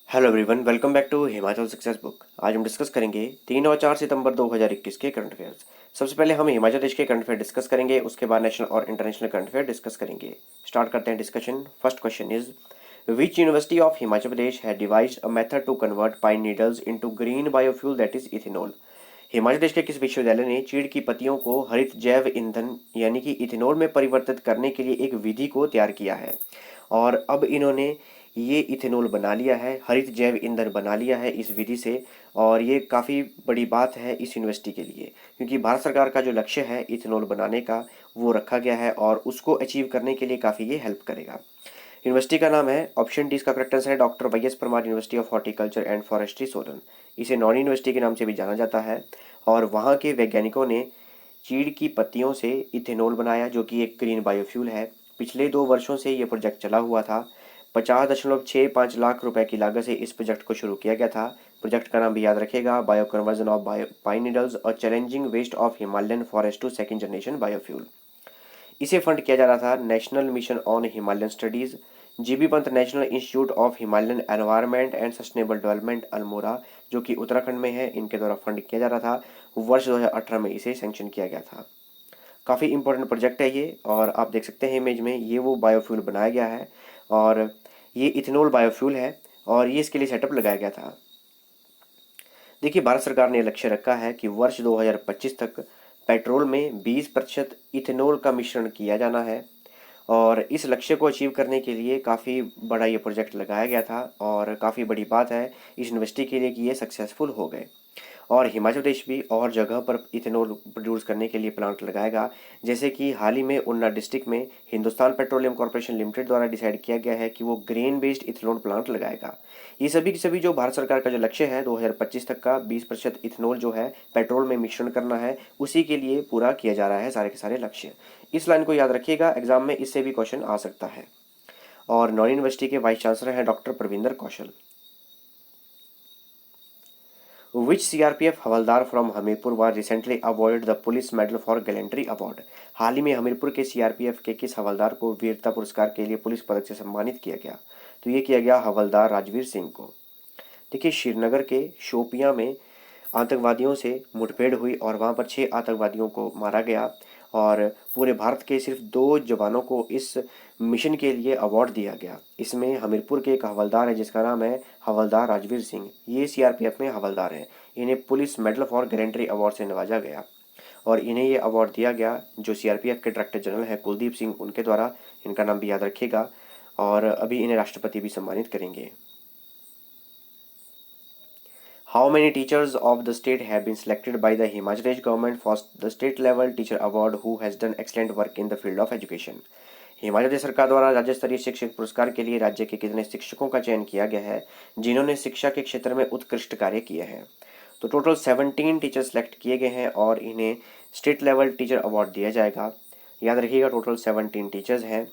Hello everyone, welcome back to Himachal success book. आज हम discuss करेंगे 3 और 4 सितंबर 2021 के करंट अफेयर्स। सबसे पहले हम हिमाचल देश के करंट अफेयर डिस्कस करेंगे, उसके बाद नेशनल और इंटरनेशनल करंट अफेयर डिस्कस करेंगे। स्टार्ट करते हैं discussion. First question is, which university of Himachal Pradesh had devised a method to convert pine needles into green biofuel that is ethanol. Himachal Pradesh के किस विश्वविद्यालय ने चीड़ की पत्तियों को हरित जैव ईंधन यानी कि इथेनॉल में परिवर्तित करने के लिए एक विधि को तैयार किया है, और अब इन्होंने ये इथेनॉल बना लिया है, हरित जैव ईंधन बना लिया है इस विधि से। और ये काफ़ी बड़ी बात है इस यूनिवर्सिटी के लिए, क्योंकि भारत सरकार का जो लक्ष्य है इथेनॉल बनाने का वो रखा गया है, और उसको अचीव करने के लिए काफ़ी ये हेल्प करेगा। यूनिवर्सिटी का नाम है, ऑप्शन डी इसका करेक्ट आंसर है, doctor Y S Parmar university of horticulture and forestry Solan. इसे नॉन यूनिवर्सिटी के नाम से भी जाना जाता है। और वहाँ के वैज्ञानिकों ने चीड़ की पत्तियों से इथेनॉल बनाया, जो कि एक ग्रीन बायोफ्यूल है। पिछले 2 वर्षों से ये प्रोजेक्ट चला हुआ था। 50.65 लाख रुपए की लागत से इस प्रोजेक्ट को शुरू किया गया था। प्रोजेक्ट का नाम भी याद रखेगा, bio conversion of bio pine needles और challenging waste of Himalayan forest to second generation biofuel. इसे फंड किया जा रहा था national mission on Himalayan studies, G B Pant national institute of Himalayan environment and sustainable development Almora, जो कि उत्तराखंड में है, इनके द्वारा फंड किया जा रहा था। वर्ष 2018 में इसे सैंक्शन किया गया था। काफ़ी इंपॉर्टेंट प्रोजेक्ट है ये, और आप देख सकते हैं इमेज में, ये वो बायोफ्यूल बनाया गया है, और ये इथेनॉल बायोफ्यूल है, और ये इसके लिए सेटअप लगाया गया था। देखिए, भारत सरकार ने लक्ष्य रखा है कि वर्ष 2025 तक पेट्रोल में 20% इथेनॉल का मिश्रण किया जाना है, और इस लक्ष्य को अचीव करने के लिए काफ़ी बड़ा ये प्रोजेक्ट लगाया गया था, और काफ़ी बड़ी बात है इस यूनिवर्सिटी के लिए कि ये सक्सेसफुल हो गए। और हिमाचल प्रदेश भी और जगह पर इथेनॉल प्रोड्यूस करने के लिए प्लांट लगाएगा, जैसे कि हाल ही में ऊना डिस्ट्रिक्ट में हिंदुस्तान पेट्रोलियम कॉर्पोरेशन लिमिटेड द्वारा डिसाइड किया गया है कि वो ग्रेन बेस्ड इथेनॉल प्लांट लगाएगा। ये सभी की सभी जो भारत सरकार का जो लक्ष्य है 2025 तक का 20% इथेनॉल जो है पेट्रोल में मिश्रण करना है, उसी के लिए पूरा किया जा रहा है सारे के सारे लक्ष्य। इस लाइन को याद रखिएगा, एग्जाम में इससे भी क्वेश्चन आ सकता है। और नॉन यूनिवर्सिटी के वाइस चांसलर हैं doctor Parvinder Kaushal. Which CRPF havildar from Hamirpur was recently awarded the police medal for gallantry award. हाल ही में हमीरपुर के CRPF के किस हवलदार को वीरता पुरस्कार के लिए पुलिस पदक से सम्मानित किया गया? तो ये किया गया हवलदार राजवीर सिंह को। देखिए, श्रीनगर के शोपियां में आतंकवादियों से मुठभेड़ हुई, और वहाँ पर 6 आतंकवादियों को मारा गया, और पूरे भारत के सिर्फ 2 जवानों को इस मिशन के लिए अवार्ड दिया गया। इसमें हमीरपुर के एक हवलदार है जिसका नाम है हवलदार राजवीर सिंह। ये सीआरपीएफ में हवलदार हैं। इन्हें police medal for gallantry award से नवाजा गया, और इन्हें ये अवार्ड दिया गया जो सीआरपीएफ के डायरेक्टर जनरल हैं कुलदीप सिंह, उनके द्वारा। इनका नाम भी याद रखिएगा, और अभी इन्हें राष्ट्रपति भी सम्मानित करेंगे। How many teachers of the state have been selected by the Himachal Pradesh government for the state level teacher award who has done excellent work in the field of education? Himachal Pradesh सरकार द्वारा राज्य स्तरीय शिक्षक पुरस्कार के लिए राज्य के कितने शिक्षकों का चयन किया गया है जिन्होंने शिक्षा के क्षेत्र में उत्कृष्ट कार्य किए हैं? तो टोटल 17 टीचर सेलेक्ट किए गए हैं, और इन्हें स्टेट लेवल टीचर अवार्ड दिया जाएगा। याद रखिएगा, टोटल 17 टीचर्स हैं।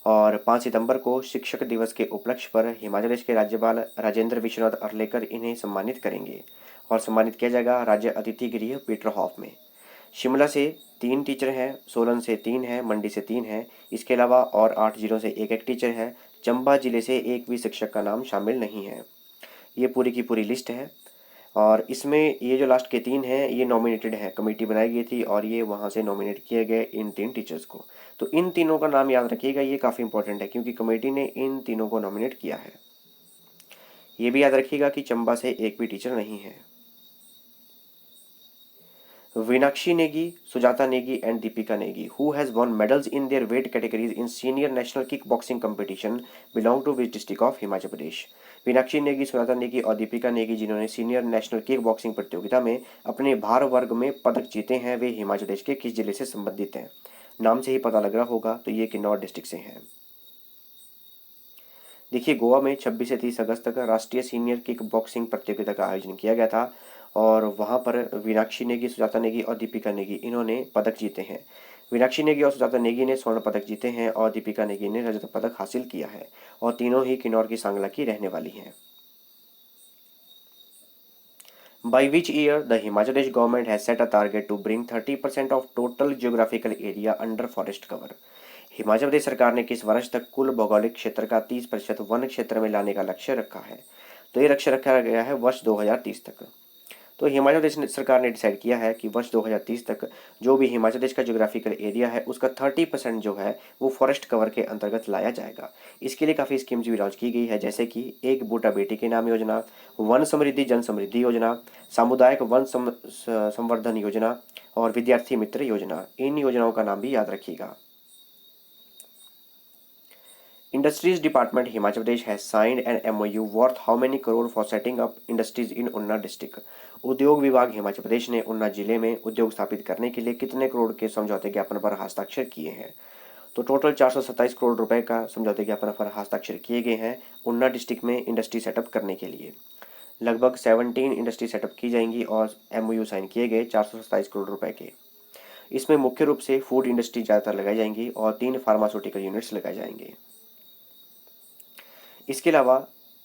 और 5 सितंबर को शिक्षक दिवस के उपलक्ष्य पर हिमाचल प्रदेश के राज्यपाल राजेंद्र विश्वनाथ अर्लेकर इन्हें सम्मानित करेंगे, और सम्मानित किया जाएगा राज्य अतिथि गृह पीटरहॉफ में। शिमला से 3 टीचर हैं, सोलन से 3 हैं, मंडी से 3 हैं। इसके अलावा और 8 जिलों से एक एक टीचर है। चंबा जिले से एक भी शिक्षक का नाम शामिल नहीं है। ये पूरी की पूरी लिस्ट है, और इसमें ये जो लास्ट के 3 हैं ये नॉमिनेटेड है, कमेटी बनाई गई थी, और ये वहाँ से नॉमिनेट किए गए इन 3 टीचर्स को। तो इन तीनों का नाम याद रखिएगा, ये काफ़ी इंपॉर्टेंट है क्योंकि कमेटी ने इन तीनों को नॉमिनेट किया है। ये भी याद रखिएगा कि चंबा से एक भी टीचर नहीं है। Meenakshi Negi, Sujata Negi and Deepika Negi who has won medals in their weight categories in senior national kick boxing competition belong to which district of Himachal Pradesh. Meenakshi Negi, Sujata Negi और दीपिका नेगी जिन्होंने सीनियर नेशनल किक बॉक्सिंग प्रतियोगिता में अपने भार वर्ग में पदक जीते हैं, वे हिमाचल प्रदेश के किस जिले से संबंधित हैं? नाम से ही पता लग रहा होगा, तो ये किन्नौर डिस्ट्रिक्ट से हैं। देखिए, गोवा में 26 से 30 अगस्त तक राष्ट्रीय सीनियर किक बॉक्सिंग प्रतियोगिता का आयोजन किया गया था, और वहाँ पर मीनाक्षी नेगी, सुजाता नेगी और दीपिका नेगी इन्होंने पदक जीते हैं। मीनाक्षी नेगी और सुजाता नेगी ने स्वर्ण पदक जीते हैं, और दीपिका नेगी ने रजत पदक हासिल किया है, और तीनों ही किन्नौर की सांगला की रहने वाली हैं। By which year the Himachal Pradesh government has set a target to bring 30% of total geographical area under forest cover? Himachal Pradesh सरकार ने किस वर्ष तक कुल भौगोलिक क्षेत्र का 30% वन क्षेत्र में लाने का लक्ष्य रखा है? तो ये लक्ष्य रखा गया है वर्ष 2030 तक। तो हिमाचल प्रदेश सरकार ने डिसाइड किया है कि वर्ष 2030 तक जो भी हिमाचल प्रदेश का ज्योग्राफिकल एरिया है उसका 30% जो है वो फॉरेस्ट कवर के अंतर्गत लाया जाएगा। इसके लिए काफ़ी स्कीम्स भी लॉन्च की गई है, जैसे कि एक बूटा बेटी के नाम योजना, वन समृद्धि जन समृद्धि योजना, सामुदायिक वन संवर्धन योजना और विद्यार्थी मित्र योजना। इन योजनाओं का नाम भी याद रखिएगा। Industries Department Himachal Pradesh has signed an MOU worth how many crore for setting up industries in Unna district? उद्योग विभाग हिमाचल प्रदेश ने उन्ना जिले में उद्योग स्थापित करने के लिए कितने करोड़ के समझौते ज्ञापन पर हस्ताक्षर किए हैं? तो टोटल 427 करोड़ रुपए का समझौते ज्ञापन पर हस्ताक्षर किए गए हैं उन्ना डिस्ट्रिक्ट में इंडस्ट्री सेटअप करने के लिए। लगभग 17 इंडस्ट्री सेटअप की जाएंगी और MOU साइन किए गए 427 करोड़ रुपए के। इसमें मुख्य रूप से फूड इंडस्ट्री ज़्यादातर लगाई जाएंगी और 3 फार्मास्यूटिकल यूनिट्स लगाए जाएंगे। इसके अलावा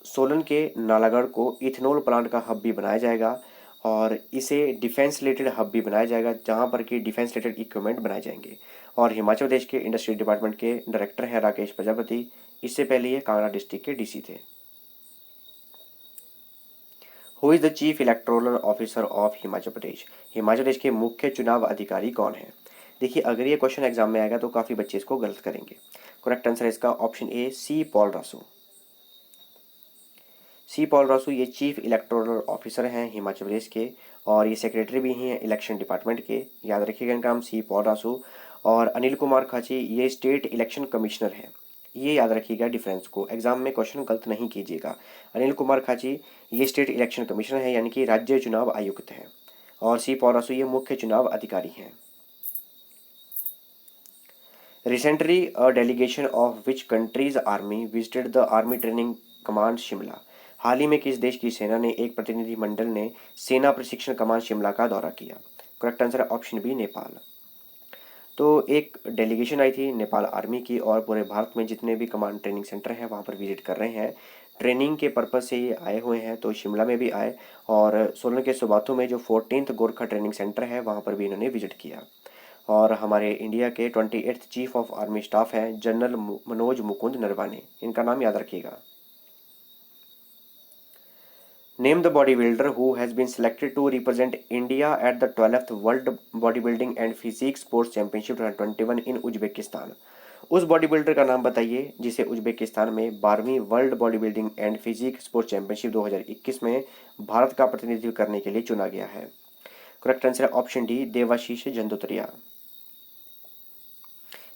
सोलन के नालागढ़ को इथेनॉल प्लांट का हब भी बनाया जाएगा और इसे डिफेंस रिलेटेड हब भी बनाया जाएगा, जहां पर कि डिफेंस रिलेटेड इक्विपमेंट बनाए जाएंगे। और हिमाचल प्रदेश के इंडस्ट्री डिपार्टमेंट के डायरेक्टर हैं राकेश प्रजापति। इससे पहले ये कांगड़ा डिस्ट्रिक्ट के DC थे। Who is the chief electoral officer of Himachal Pradesh? Himachal Pradesh के मुख्य चुनाव अधिकारी कौन है? देखिए, अगर ये क्वेश्चन एग्जाम में आएगा तो काफ़ी बच्चे इसको गलत करेंगे। करेक्ट आंसर है इसका option A, C Paul Rasu. C Paul Rasu ये चीफ इलेक्टोरल ऑफिसर हैं हिमाचल प्रदेश के और ये सेक्रेटरी भी हैं इलेक्शन डिपार्टमेंट के। याद रखिएगा इनका नाम C पॉल रासू। और अनिल कुमार खाची ये स्टेट इलेक्शन कमिश्नर हैं। ये याद रखिएगा डिफरेंस को, एग्जाम में क्वेश्चन गलत नहीं कीजिएगा। अनिल कुमार खाची ये स्टेट इलेक्शन कमिश्नर है, यानी कि राज्य चुनाव आयुक्त हैं। और C पॉल रासू ये मुख्य चुनाव अधिकारी हैं। Recently, a delegation of which country's army visited the Army Training Command Shimla? हाल ही में किस देश की सेना ने एक प्रतिनिधि मंडल ने सेना प्रशिक्षण कमान शिमला का दौरा किया? करेक्ट आंसर है ऑप्शन बी, नेपाल। तो एक डेलीगेशन आई थी नेपाल आर्मी की और पूरे भारत में जितने भी कमांड ट्रेनिंग सेंटर हैं वहाँ पर विजिट कर रहे हैं। ट्रेनिंग के पर्पज़ से ये आए हुए हैं, तो शिमला में भी आए और सोलन के सुबाथू में जो 14th गोरखा ट्रेनिंग सेंटर है वहाँ पर भी इन्होंने विजिट किया। और हमारे इंडिया के 28th chief of army staff हैं जनरल मनोज मुकुंद नरवाने। इनका नाम याद रखिएगा। Name the bodybuilder who has been selected to represent India at the 12th world bodybuilding and physics sports championship 2021 in Uzbekistan. उस बॉडी बिल्डर का नाम बताइए जिसे उज्बेकिस्तान में 12वीं world bodybuilding and physics sports championship 2021 में भारत का प्रतिनिधित्व करने के लिए चुना गया है। करेक्ट आंसर है ऑप्शन डी, देवाशीष जंदोत्रिया।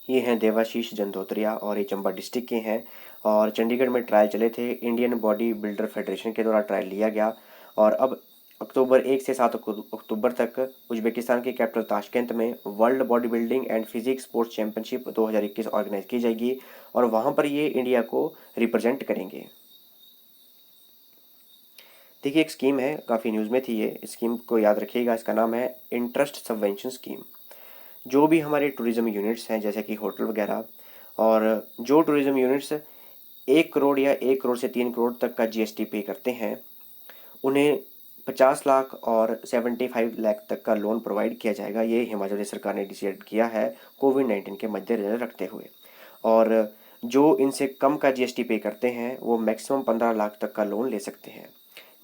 ये हैं देवाशीष जंदोत्रिया और ये चंबा डिस्ट्रिक्ट के हैं और चंडीगढ़ में ट्रायल चले थे। इंडियन बॉडी बिल्डर फेडरेशन के द्वारा ट्रायल लिया गया और अब अक्टूबर 1 से 7 अक्टूबर तक उज्बेकिस्तान के कैपिटल ताशकेंत में world bodybuilding and physics sports championship 2021 organise की जाएगी और वहाँ पर ये इंडिया को रिप्रेजेंट करेंगे। देखिए, एक स्कीम है, काफ़ी न्यूज़ में थी ये, स्कीम को याद रखिएगा। इसका नाम है इंटरेस्ट सबवेंशन स्कीम। जो भी हमारे टूरिज़्म यूनिट्स हैं जैसे कि होटल वगैरह, और जो टूरिज़्म यूनिट्स 1 करोड़ या 1 करोड़ से 3 करोड़ तक का GST पे करते हैं, उन्हें 50 लाख और 75 लाख तक का लोन प्रोवाइड किया जाएगा। ये हिमाचल प्रदेश सरकार ने डिसाइड किया है कोविड-19 के मद्देनजर रखते हुए। और जो इनसे कम का GST पे करते हैं वो मैक्सिमम 15 लाख तक का लोन ले सकते हैं।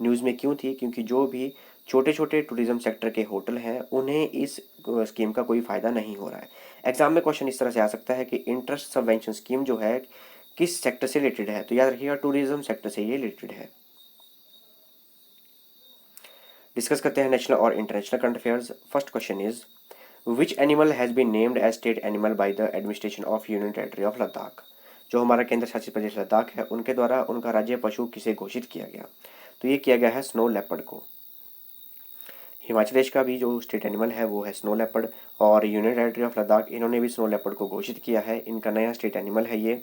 न्यूज़ में क्यों थी? क्योंकि जो भी छोटे छोटे टूरिज्म सेक्टर के होटल हैं उन्हें इस स्कीम का कोई फ़ायदा नहीं हो रहा है। एग्जाम में क्वेश्चन इस तरह से आ सकता है कि इंटरेस्ट सबवेंशन स्कीम जो है किस सेक्टर से रिलेटेड है, तो याद रखिएगा टूरिज्म सेक्टर से ये रिलेटेड है। डिस्कस करते हैं नेशनल और international current affairs. First question is which animal has been named as state animal by the administration of union territory of Ladakh? जो हमारा केंद्र शासित प्रदेश लद्दाख है उनके द्वारा उनका राज्य पशु किसे घोषित किया गया? तो ये किया गया है स्नो लेपर्ड को। हिमाचल प्रदेश का भी जो स्टेट एनिमल है वो है स्नो लेपर्ड और यूनियन टेरिटरी ऑफ लद्दाख इन्होंने भी स्नो लेपर्ड को घोषित किया है। इनका नया स्टेट एनिमल है ये।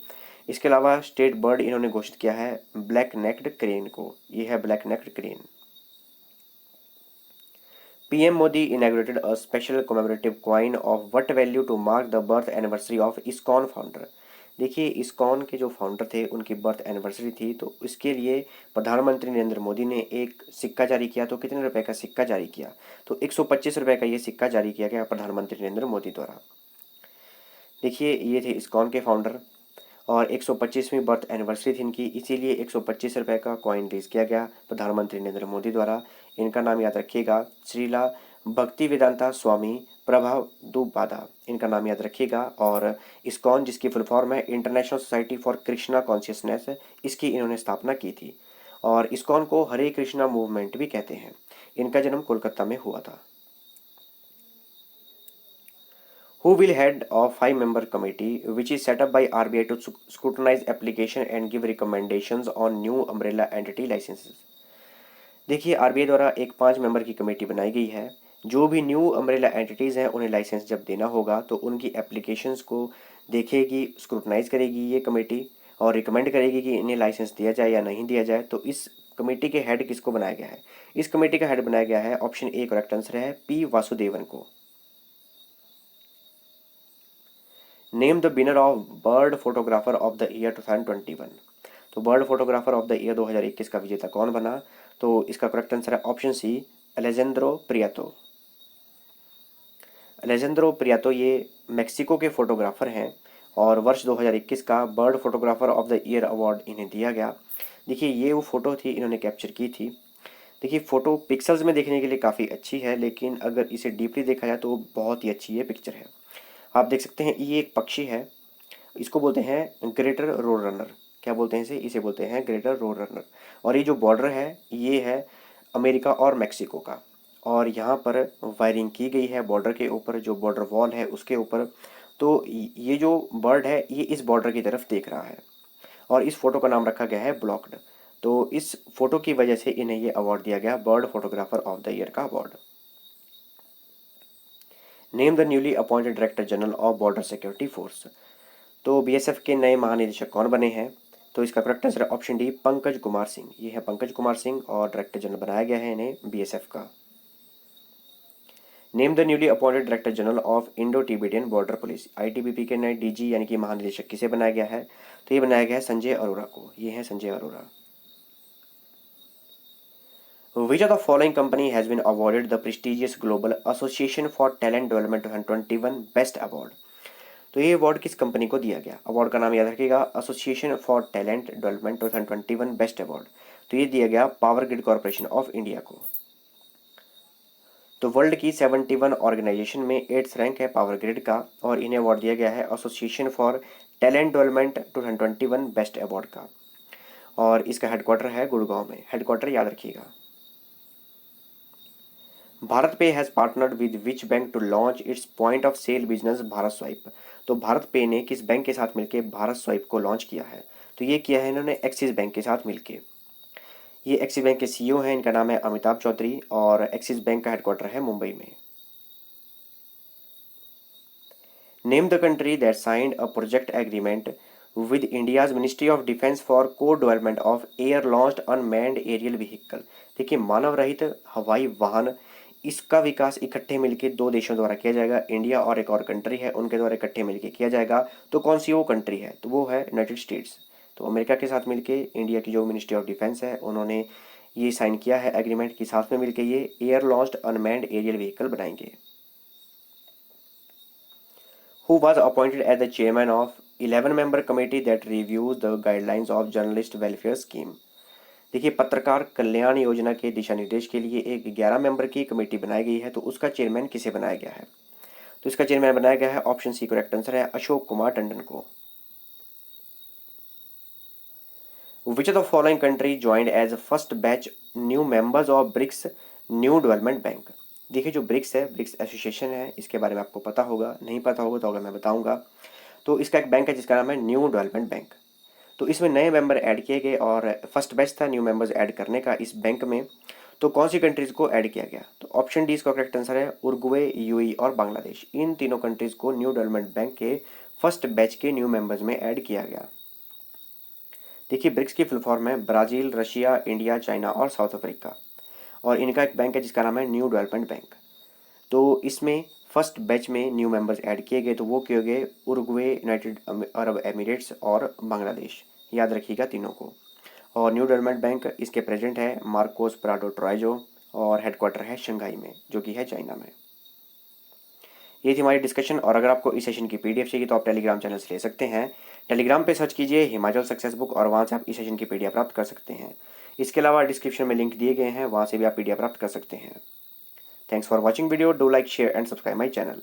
इसके अलावा स्टेट बर्ड इन्होंने घोषित किया है ब्लैक नेक्ड क्रेन को। ये है black necked crane. PM Modi inaugurated a special commemorative coin of what value to mark the birth anniversary of ISKCON founder? देखिए, इस्कॉन के जो फाउंडर थे उनकी बर्थ एनिवर्सरी थी, तो इसके लिए प्रधानमंत्री नरेंद्र मोदी ने एक सिक्का जारी किया। तो कितने रुपए का सिक्का जारी किया? तो 125 रुपए का ये सिक्का जारी किया गया प्रधानमंत्री नरेंद्र मोदी द्वारा। देखिए, ये थे इस्कॉन के फाउंडर और 125वीं बर्थ एनिवर्सरी थी इनकी, इसीलिए 125 रुपये का कॉइन रिलीज किया गया प्रधानमंत्री नरेंद्र मोदी द्वारा। इनका नाम याद रखिएगा, श्रीला भक्ति वेदांता स्वामी प्रभादुपादा, इनका नाम याद रखिएगा। और इस्कॉन, जिसकी फुल फॉर्म है international society for Krishna consciousness, इसकी इन्होंने स्थापना की थी। और इस्कॉन को हरे कृष्णा मूवमेंट भी कहते हैं। इनका जन्म कोलकाता में हुआ था। Who will head a 5-member committee which is set up by RBI to scrutinize application and give recommendations on new umbrella entity licenses? देखिए, आरबीआई द्वारा एक 5 मेंबर की कमेटी बनाई गई है। जो भी न्यू अम्ब्रेला एंटिटीज़ हैं उन्हें लाइसेंस जब देना होगा तो उनकी एप्लीकेशंस को देखेगी, स्क्रूटनाइज करेगी ये कमेटी और रिकमेंड करेगी कि इन्हें लाइसेंस दिया जाए या नहीं दिया जाए। तो इस कमेटी के हेड किसको बनाया गया है? इस कमेटी का हेड बनाया गया है, ऑप्शन ए करेक्ट आंसर है, पी वासुदेवन को। Name the winner of bird photographer of the year 2021। तो bird photographer of the year 2021 का विजेता कौन बना? तो इसका करेक्ट आंसर है ऑप्शन सी, अलेजेंद्रो प्रियातो। अलेजेंद्रो प्रियातो ये मेक्सिको के फोटोग्राफर हैं और वर्ष 2021 का bird photographer of the year award इन्हें दिया गया। देखिए, ये वो फ़ोटो थी इन्होंने कैप्चर की थी। देखिए, फ़ोटो पिक्सल्स में देखने के लिए काफ़ी अच्छी है, लेकिन अगर इसे डीपली देखा जाए तो बहुत ही अच्छी ये पिक्चर है। आप देख सकते हैं, ये एक पक्षी है, इसको बोलते हैं ग्रेटर रोड रनर। क्या बोलते हैं इसे बोलते हैं ग्रेटर रोड रनर। और ये जो बॉर्डर है ये है अमेरिका और मेक्सिको का, और यहाँ पर वायरिंग की गई है बॉर्डर के ऊपर, जो बॉर्डर वॉल है उसके ऊपर। तो ये जो बर्ड है ये इस बॉर्डर की तरफ देख रहा है और इस फोटो का नाम रखा गया है ब्लॉक्ड। तो इस फोटो की वजह से इन्हें ये अवार्ड दिया गया, bird photographer of the year का award. Name the newly appointed director general of border security force. तो बीएसएफ के नए महानिदेशक कौन बने हैं? तो इसका करेक्ट आंसर है ऑप्शन डी, पंकज कुमार सिंह। ये है पंकज कुमार सिंह और डायरेक्टर जनरल बनाया गया है इन्हें बीएसएफ का। Name the newly appointed director general of Indo Tibetan border police. ITBP के नए डीजी यानी कि महानिदेशक किसे बनाया गया है? तो ये बनाया गया है संजय अरोरा को। ये है Sanjay Arora. Which of the following company has been awarded the prestigious Global Association for Talent Development 2021 Best Award? तो ये अवार्ड किस कंपनी को दिया गया? अवार्ड का नाम याद रखिएगा, association for talent development 2021 best award. तो ये दिया गया power grid corporation of India को। तो वर्ल्ड की 71 ऑर्गेनाइजेशन में 8th रैंक है पावर ग्रिड का और इन्हें अवार्ड दिया गया है association for talent development 2021 best award का। और इसका हेडक्वार्टर है गुड़गांव में। हेडक्वार्टर याद रखिएगा। BharatPe has partnered with which bank to launch its point of sale business Bharat swipe. तो भारत पे ने किस बैंक के साथ मिलकर भारत स्वाइप को लॉन्च किया है? तो ये किया है इन्होंने एक्सिस बैंक के साथ मिलके। ये एक्सिस बैंक के सीईओ हैं, इनका नाम है अमिताभ चौधरी और एक्सिस बैंक का हेडक्वार्टर है मुंबई में। Name the country that signed a project agreement with India's ministry of defence for co development of air launched unmanned aerial vehicle. देखिए, मानव रहित हवाई वाहन, इसका विकास इकट्ठे मिलकर दो देशों द्वारा किया जाएगा। इंडिया और एक और कंट्री है, उनके द्वारा इकट्ठे मिलकर किया जाएगा। तो कौन सी वो कंट्री है? तो वो है यूनाइटेड स्टेट्स। तो अमेरिका के साथ मिलके इंडिया की जो मिनिस्ट्री ऑफ डिफेंस है उन्होंने ये साइन किया है एग्रीमेंट, के साथ में मिलकर ये air launched unmanned aerial vehicle बनाएंगे। Who was appointed as the chairman of 11-member committee that reviews the guidelines of journalist welfare scheme? देखिए, पत्रकार कल्याण योजना के दिशा निर्देश के लिए एक 11 मेंबर की कमेटी बनाई गई है। तो उसका चेयरमैन किसे बनाया गया है? तो इसका चेयरमैन बनाया गया है, ऑप्शन सी करेक्ट आंसर है, अशोक कुमार टंडन को। Which of the following country joined as first batch new members of BRICS new development bank. देखिए, जो ब्रिक्स है, ब्रिक्स एसोसिएशन है, इसके बारे में आपको पता होगा, नहीं पता होगा तो अगर मैं बताऊंगा। तो इसका एक बैंक है जिसका नाम है न्यू डेवलपमेंट बैंक। तो इसमें नए मेंबर ऐड किए गए और फर्स्ट बैच था न्यू मेंबर्स ऐड करने का इस बैंक में। तो कौन सी कंट्रीज को ऐड किया गया? तो ऑप्शन डी इसका करेक्ट आंसर है, उरुग्वे, यूएई और बांग्लादेश। इन तीनों कंट्रीज को न्यू डेवलपमेंट बैंक के फर्स्ट बैच के न्यू मेंबर्स में ऐड किया गया। देखिए, ब्रिक्स की फुल फॉर्म है ब्राजील, रशिया, इंडिया, चाइना और साउथ अफ्रीका। और इनका एक बैंक है जिसका नाम है न्यू डेवलपमेंट बैंक। तो इसमें फर्स्ट बैच में न्यू मेंबर्स ऐड किए गए, तो वो किए गए उरुग्वे, यूनाइटेड अरब एमिरेट्स और बांग्लादेश। याद रखिएगा तीनों को। और न्यू डेवलपमेंट बैंक, इसके प्रेसिडेंट है मार्कोस प्राडो ट्राइजो और हेडक्वार्टर है शंघाई में, जो कि है चाइना में। ये थी हमारी डिस्कशन। और अगर आपको इस सेशन की पीडीएफ चाहिए तो आप टेलीग्राम चैनल से ले सकते हैं। टेलीग्राम पे सर्च कीजिए हिमाचल सक्सेस बुक और वहाँ से आप इस सेशन की पीडीएफ प्राप्त कर सकते हैं। इसके अलावा डिस्क्रिप्शन में लिंक दिए गए हैं, वहाँ से भी आप पीडीएफ प्राप्त कर सकते हैं। Thanks for watching video. Do like, share and subscribe my channel.